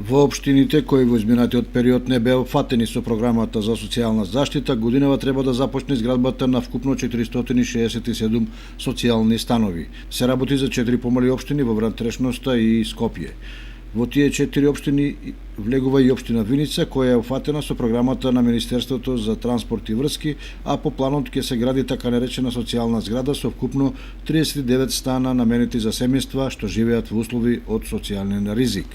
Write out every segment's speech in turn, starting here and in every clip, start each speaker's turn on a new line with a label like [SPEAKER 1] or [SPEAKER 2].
[SPEAKER 1] Во општините кои во изминатиот период не беа опфатени со програмата за социјална заштита, годинава треба да започне изградбата на вкупно 467 социјални станови. Се работи за 4 помали општини во внатрешноста и Скопје. Во тие 4 општини влегува и општина Виница, која е опфатена со програмата на Министерството за транспорт и врски, а по планот ќе се гради така наречена социјална зграда со вкупно 39 стана наменети за семејства што живеат во услови од социјален ризик.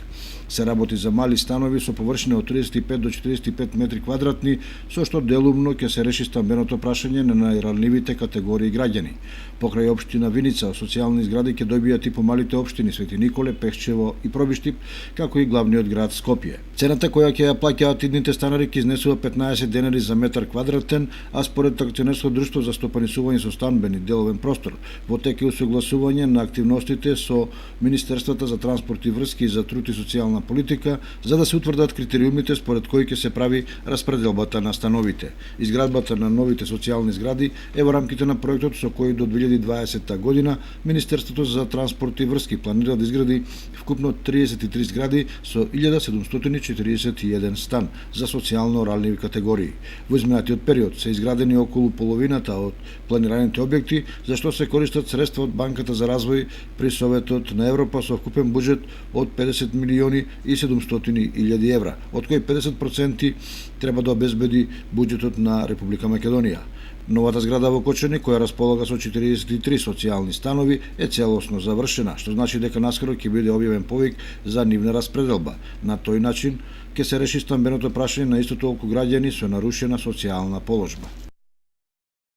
[SPEAKER 1] Се работи за мали станови со површина од 35 до 45 метри квадратни, со што делумно ќе се реши стамбеното прашање на најранливите категории граѓани. Покрај општина Виница, социјални згради ќе добијат и помалите општини Свети Николе, Пехчево и Пробиштип, како и главниот град Скопје. Цената која ќе ја плаќаат идните станари ќе изнесува 15 денари за метар квадратен, а според акционерско друштво за стопанисување со станбени деловен простор, во тек е усогласување на активностите со Министерствата за транспорт и врски и за труд и социјална политика, за да се утврдат критериумите според кои ќе се прави распределбата на становите. Изградбата на новите социјални згради е во рамките на проектот со кој до 2020 година Министерството за транспорт и врски планира да изгради вкупно 33 згради со 1741 стан за социјално ранливи категории. Во изминатиот период се изградени околу половината од планираните објекти, за што се користат средства од Банката за развој при Советот на Европа со вкупен буџет од 50 милиони и 700.000 евра, од кои 50% треба да обезбеди буџетот на Република Македонија. Новата зграда во Кочани, која располага со 43 социјални станови, е целосно завршена, што значи дека наскоро ќе биде објавен повик за нивна распределба. На тој начин ќе се реши стамбеното прашање на исто толку граѓани со нарушена социјална положба.